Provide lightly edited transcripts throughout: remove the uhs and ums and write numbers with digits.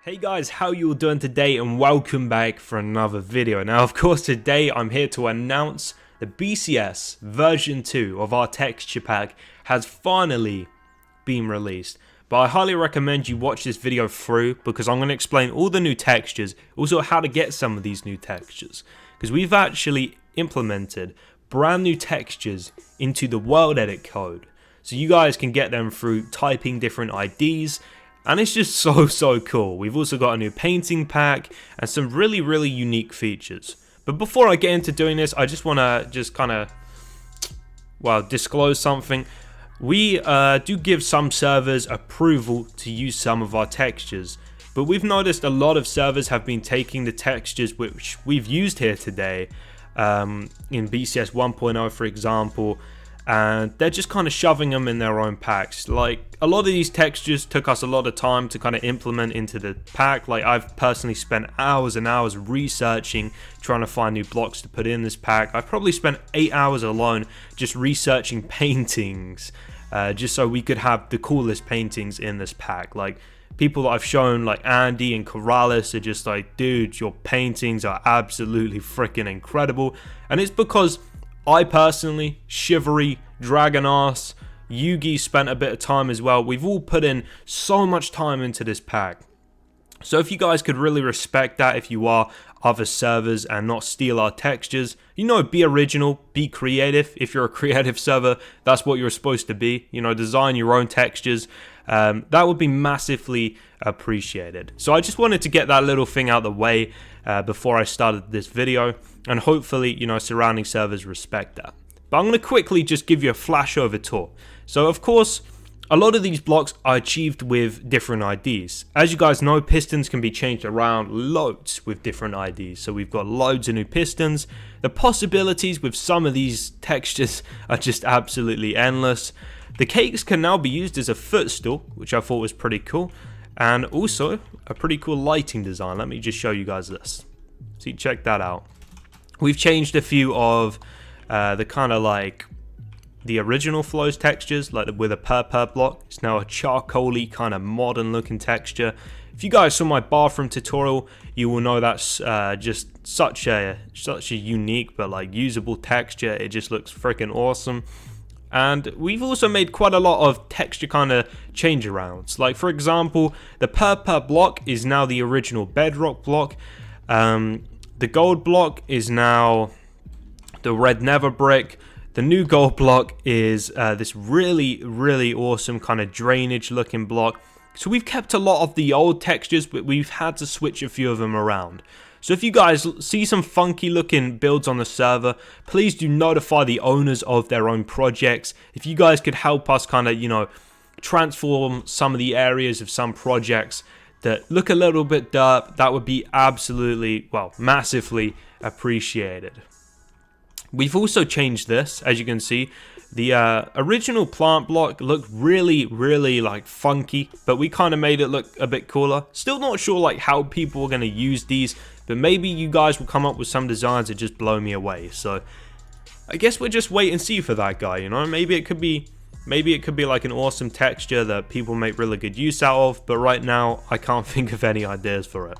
Hey guys, how you all doing today, and welcome back for another video. Now of course today I'm here to announce the BCS version 2 of our texture pack has finally been released. But I highly recommend you watch this video through because I'm going to explain all the new textures, also how to get some of these new textures. Because we've actually implemented brand new textures into the world edit code. So you guys can get them through typing different IDs. And it's just so cool. We've also got a new painting pack and some really unique features. But before I get into doing this, I just want to disclose something. We do give some servers approval to use some of our textures. But we've noticed a lot of servers have been taking the textures which we've used here today, in BCS 1.0 for example, and they're just kind of shoving them in their own packs. Like, a lot of these textures took us a lot of time to kind of implement into the pack. Like, I've personally spent hours and hours researching, trying to find new blocks to put in this pack. I've probably spent 8 hours alone just researching paintings, just so we could have the coolest paintings in this pack. Like, people that I've shown, like Andy and Corrales, are just like, dude, your paintings are absolutely freaking incredible. And it's because I personally, Chivery, Draongass, Yugie spent a bit of time as well. We've all put in so much time into this pack. So if you guys could really respect that, if you are other servers, and not steal our textures, you know, be original, be creative. If you're a creative server, that's what you're supposed to be. You know, design your own textures. That would be massively appreciated. So I just wanted to get that little thing out of the way before I started this video, and hopefully, you know, surrounding servers respect that. But I'm going to quickly just give you a flashover tour. So of course, a lot of these blocks are achieved with different IDs. As you guys know, pistons can be changed around loads with different IDs. So we've got loads of new pistons. The possibilities with some of these textures are just absolutely endless. The cakes can now be used as a footstool, which I thought was pretty cool. And also a pretty cool lighting design. Let me just show you guys this. See, check that out. We've changed a few of the kind of like the original flows textures, like with a purple block. It's now a charcoaly kind of modern looking texture. If you guys saw my bathroom tutorial, you will know that's just such a unique but like usable texture. It just looks freaking awesome. And we've also made quite a lot of texture kind of change arounds. Like for example, the purple block is now the original bedrock block. The gold block is now the red Nether Brick. The new gold block is this really awesome kind of drainage looking block. So we've kept a lot of the old textures, but we've had to switch a few of them around. So if you guys see some funky looking builds on the server, please do notify the owners of their own projects. If you guys could help us kind of, you know, transform some of the areas of some projects that look a little bit derp, that would be absolutely, well, massively appreciated. We've also changed this, as you can see. The original plant block looked really like funky, but we kind of made it look a bit cooler. Still not sure like how people are going to use these, but maybe you guys will come up with some designs that just blow me away. So I guess we'll just wait and see for that guy, you know. Maybe it could be like an awesome texture that people make really good use out of, but right now I can't think of any ideas for it.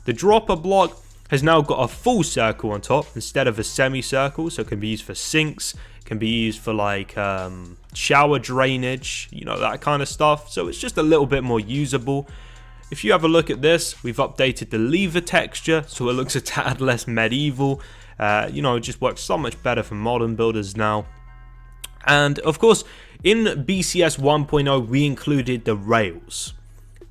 The dropper block has now got a full circle on top instead of a semicircle, so it can be used for sinks, can be used for like shower drainage, you know, that kind of stuff. So it's just a little bit more usable. If you have a look at this, we've updated the lever texture so it looks a tad less medieval. You know, it just works so much better for modern builders now. And of course, in BCS 1.0 we included the rails.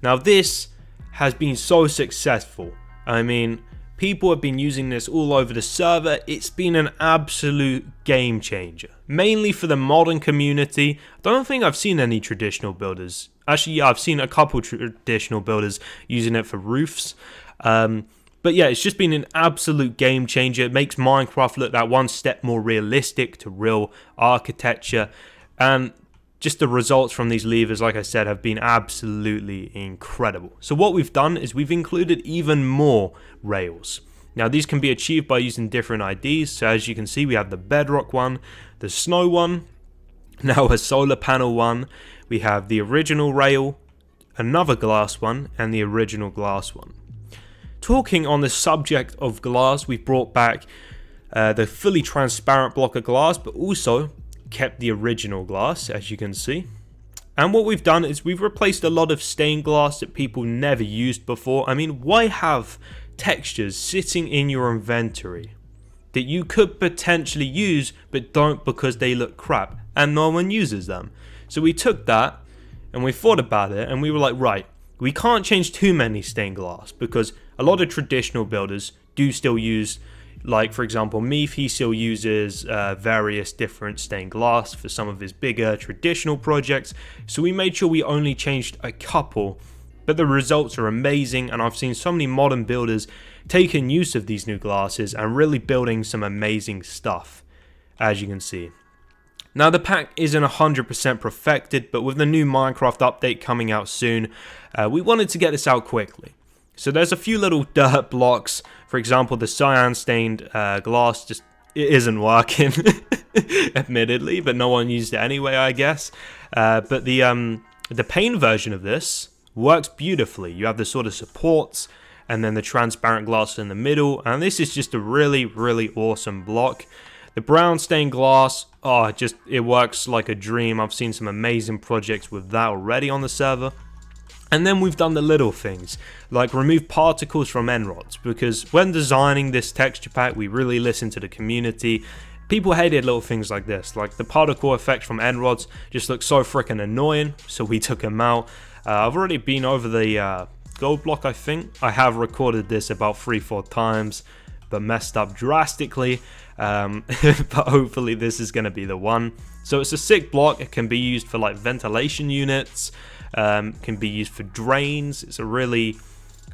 Now this has been so successful. I mean, people have been using this all over the server. It's been an absolute game changer, mainly for the modern community. I don't think I've seen any traditional builders. Actually, yeah, I've seen a couple traditional builders using it for roofs. But yeah, it's just been an absolute game changer. It makes Minecraft look that one step more realistic to real architecture. And just the results from these levers, like I said, have been absolutely incredible. So what we've done is we've included even more rails. Now these can be achieved by using different IDs. So as you can see, we have the bedrock one, the snow one, now a solar panel one. We have the original rail, another glass one, and the original glass one. Talking on the subject of glass, we've brought back the fully transparent block of glass, but also kept the original glass, as you can see. And what we've done is we've replaced a lot of stained glass that people never used before. I mean, why have textures sitting in your inventory that you could potentially use but don't because they look crap and no one uses them? So we took that and we thought about it and we were like, right, we can't change too many stained glass because a lot of traditional builders do still use, like for example Meath, he still uses various different stained glass for some of his bigger traditional projects. So we made sure we only changed a couple, but the results are amazing, and I've seen so many modern builders taking use of these new glasses and really building some amazing stuff, as you can see. Now the pack isn't 100% perfected, but with the new Minecraft update coming out soon, we wanted to get this out quickly. So there's a few little dirt blocks. For example, the cyan stained glass just it isn't working, admittedly, but no one used it anyway, I guess. But the paint version of this works beautifully. You have the sort of supports and then the transparent glass in the middle, and this is just a really, really awesome block. The brown stained glass, it works like a dream. I've seen some amazing projects with that already on the server. And then we've done the little things, like remove particles from end rods, because when designing this texture pack, we really listened to the community. People hated little things like this, like the particle effect from end rods just looks so freaking annoying, so we took them out. I've already been over the gold block, I think. I have recorded this about 3-4 times, but messed up drastically. But hopefully this is going to be the one. So it's a sick block. It can be used for like ventilation units. Can be used for drains. It's a really,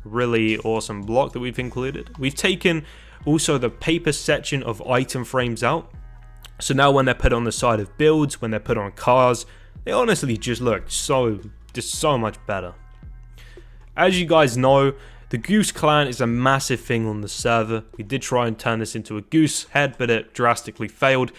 really awesome block that we've included. We've taken also the paper section of item frames out. So now when they're put on the side of builds, when they're put on cars, they honestly just look so much better. As you guys know, the goose clan is a massive thing on the server. We did try and turn this into a goose head, but it drastically failed.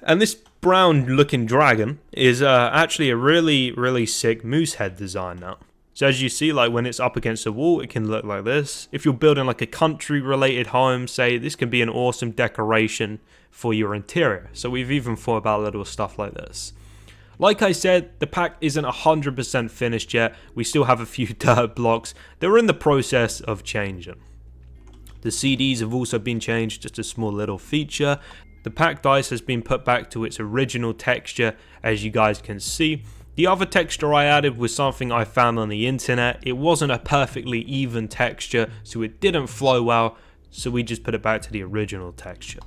And this brown looking dragon is actually a really, really sick moose head design now. So as you see, like when it's up against a wall, it can look like this. If you're building like a country related home, say, this can be an awesome decoration for your interior. So we've even thought about little stuff like this. Like I said, the pack isn't 100% finished yet. We still have a few dirt blocks that we're in the process of changing. The CDs have also been changed, just a small little feature. The pack dice has been put back to its original texture, as you guys can see. The other texture I added was something I found on the internet. It wasn't a perfectly even texture, so it didn't flow well, so we just put it back to the original texture.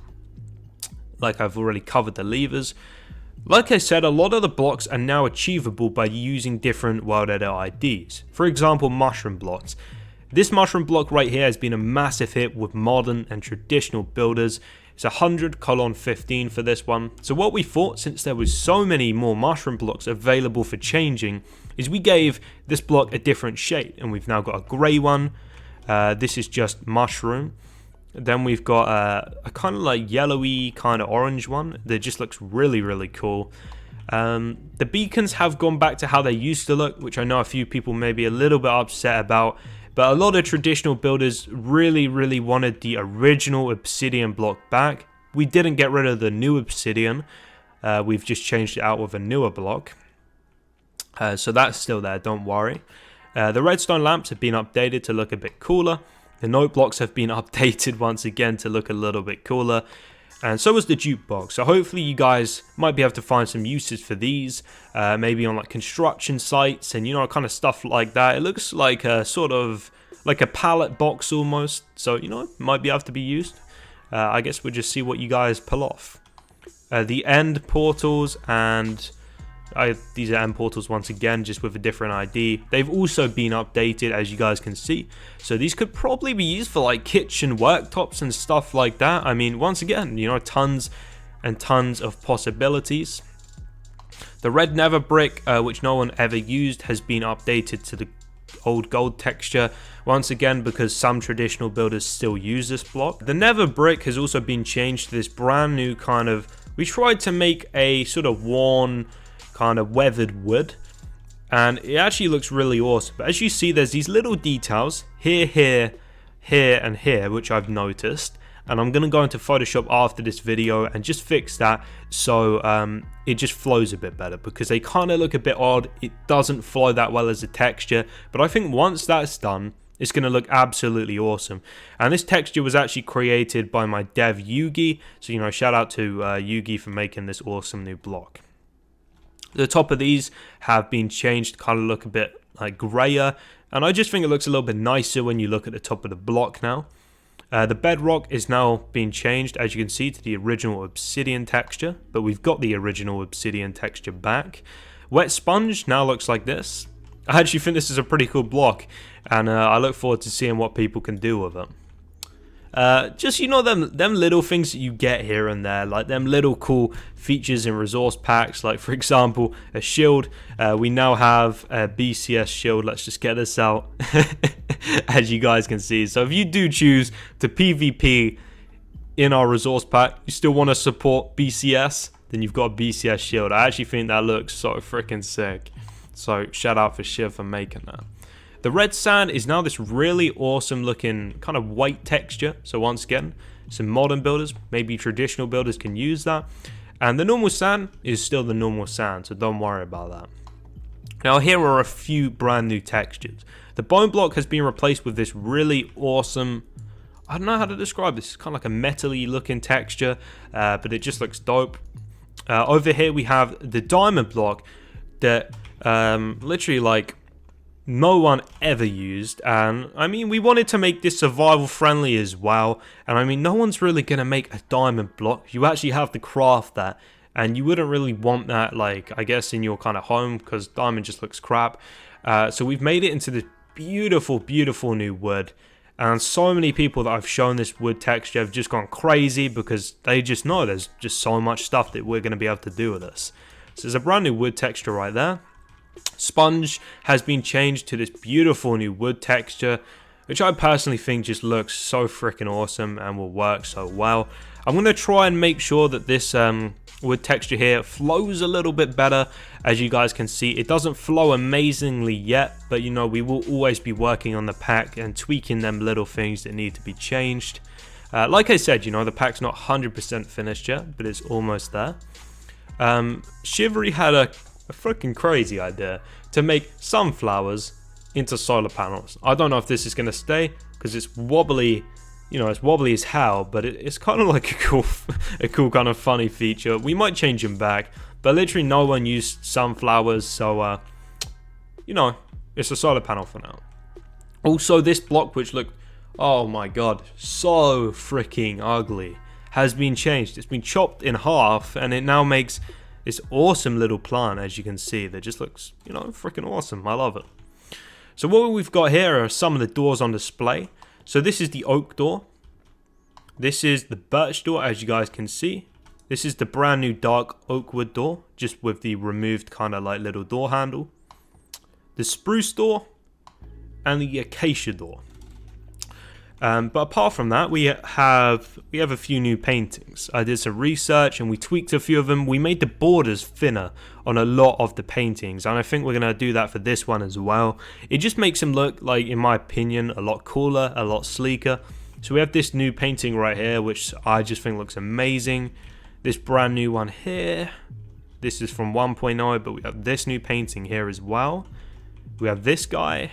Like I've already covered the levers. Like I said, a lot of the blocks are now achievable by using different world editor IDs. For example, mushroom blocks. This mushroom block right here has been a massive hit with modern and traditional builders. It's 100:15 for this one. So what we thought, since there was so many more mushroom blocks available for changing, is we gave this block a different shade, and we've now got a grey one. This is just mushroom. Then we've got a kind of like yellowy kind of orange one that just looks really, really cool. The beacons have gone back to how they used to look, which I know a few people may be a little bit upset about. But a lot of traditional builders really, really wanted the original obsidian block back. We didn't get rid of the new obsidian. We've just changed it out with a newer block. So that's still there, don't worry. The redstone lamps have been updated to look a bit cooler. The note blocks have been updated once again to look a little bit cooler. And so was the jukebox. So hopefully you guys might be able to find some uses for these. Maybe on like construction sites and, you know, kind of stuff like that. It looks like a sort of like a pallet box almost. So, you know, might be able to be used. I guess we'll just see what you guys pull off. The end portals and... these are end portals once again, just with a different ID. They've also been updated, as you guys can see. So these could probably be used for like kitchen worktops and stuff like that. I mean, once again, you know, tons and tons of possibilities. The red Nether Brick, which no one ever used, has been updated to the old gold texture. Once again, because some traditional builders still use this block. The Nether Brick has also been changed to this brand new kind of... We tried to make a sort of worn... kind of weathered wood, and it actually looks really awesome. But as you see, there's these little details here, here, here, and here, which I've noticed. And I'm going to go into Photoshop after this video and just fix that so it just flows a bit better, because they kind of look a bit odd. It doesn't flow that well as a texture, but I think once that's done, it's going to look absolutely awesome. And this texture was actually created by my dev Yugie, so shout out to Yugie for making this awesome new block. The top of these have been changed to kind of look a bit like grayer, and I just think it looks a little bit nicer when you look at the top of the block now. The bedrock is now being changed, as you can see, to the original obsidian texture, but we've got the original obsidian texture back. Wet sponge now looks like this. I actually think this is a pretty cool block, and I look forward to seeing what people can do with it. Just them little things that you get here and there, like them little cool features in resource packs, like for example a shield. We now have a BCS shield. Let's just get this out as you guys can see. So if you do choose to PvP in our resource pack, you still want to support BCS, then you've got a BCS shield. I actually think that looks so freaking sick, so shout out for Shiv for making that. The red sand is now this really awesome looking kind of white texture. So once again, some modern builders, maybe traditional builders can use that. And the normal sand is still the normal sand, so don't worry about that. Now here are a few brand new textures. The bone block has been replaced with this really awesome, I don't know how to describe this, it's kind of like a metal-y looking texture, but it just looks dope. Over here we have the diamond block that literally like no one ever used, and I mean we wanted to make this survival friendly as well, and I mean no one's really gonna make a diamond block. You actually have to craft that, and you wouldn't really want that, like, I guess in your kind of home, because diamond just looks crap. So we've made it into this beautiful new wood, and so many people that I've shown this wood texture have just gone crazy because they just know there's just so much stuff that we're going to be able to do with this. So there's a brand new wood texture right there. Sponge has been changed to this beautiful new wood texture, which I personally think just looks so freaking awesome and will work so well. I'm going to try and make sure that this wood texture here flows a little bit better. As you guys can see, it doesn't flow amazingly yet, but we will always be working on the pack and tweaking them little things that need to be changed. Like I said, the pack's not 100% finished yet, but it's almost there. Chivery had a freaking crazy idea to make sunflowers into solar panels. I don't know if this is going to stay because it's wobbly, it's wobbly as hell, but it's kind of like a cool kind of funny feature. We might change them back, but literally no one used sunflowers, so it's a solar panel for now. Also, this block, which looked, oh my god, so freaking ugly, has been changed. It's been chopped in half, and it now makes this awesome little plant, as you can see, that just looks, freaking awesome. I love it. So what we've got here are some of the doors on display. So this is the oak door. This is the birch door, as you guys can see. This is the brand new dark oak wood door, just with the removed kind of like little door handle. The spruce door and the acacia door. But apart from that, we have a few new paintings. I did some research and we tweaked a few of them. We made the borders thinner on a lot of the paintings, and I think we're going to do that for this one as well. It just makes them look, like, in my opinion, a lot cooler, a lot sleeker. So we have this new painting right here, which I just think looks amazing. This brand new one here. This is from 1.0, but we have this new painting here as well. We have this guy.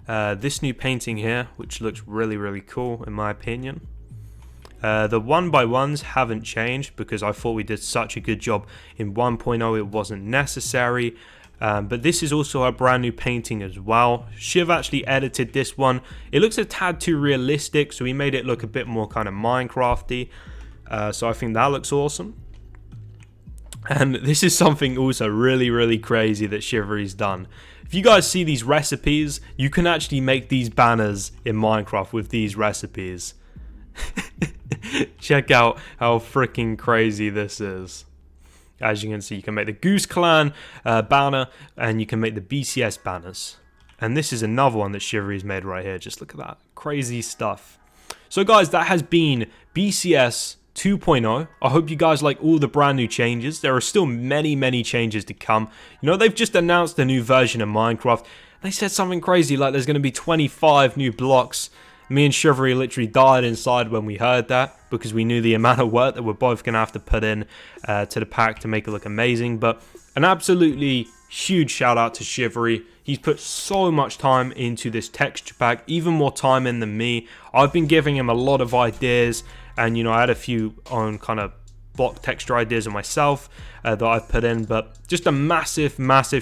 This new painting here, which looks really cool in my opinion. The 1x1s haven't changed because I thought we did such a good job in 1.0 it wasn't necessary. But this is also a brand new painting as well. Shiv actually edited this one. It looks a tad too realistic, so we made it look a bit more kind of Minecrafty. So I think that looks awesome. And this is something also really crazy that Chivery's done. If you guys see these recipes, you can actually make these banners in Minecraft with these recipes. Check out how freaking crazy this is. As you can see, you can make the Goose Clan banner, and you can make the BCS banners. And this is another one that Chivery's made right here. Just look at that. Crazy stuff. So guys, that has been BCS 2.0. I hope you guys like all the brand new changes. There are still many changes to come. You know, they've just announced a new version of Minecraft. They said something crazy like there's going to be 25 new blocks. Me and Chivery literally died inside when we heard that, because we knew the amount of work that we're both going to have to put in to the pack to make it look amazing. But an absolutely huge shout out to Chivery. He's put so much time into this texture pack, even more time in than me. I've been giving him a lot of ideas, and you know, I had a few on kind of block texture ideas of myself that I've put in, but just a massive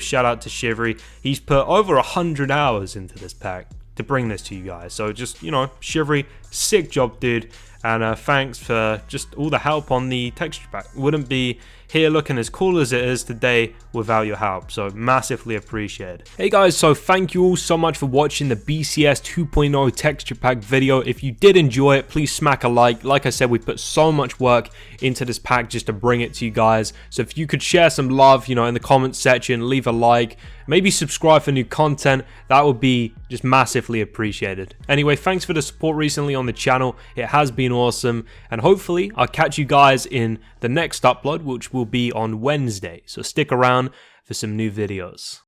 shout out to Chivery. He's put over 100 hours into this pack to bring this to you guys. So just, you know, Chivery, sick job, dude. And thanks for just all the help on the texture pack. Wouldn't be here looking as cool as it is today without your help, so massively appreciated. Hey guys, so thank you all so much for watching the BCS 2.0 texture pack video. If you did enjoy it, please smack a like. Like I said, we put so much work into this pack just to bring it to you guys. So if you could share some love, you know, in the comments section, leave a like, maybe subscribe for new content, that would be just massively appreciated. Anyway, thanks for the support recently on the channel. It has been awesome, and hopefully I'll catch you guys in the next upload, which will be on Wednesday. So stick around for some new videos.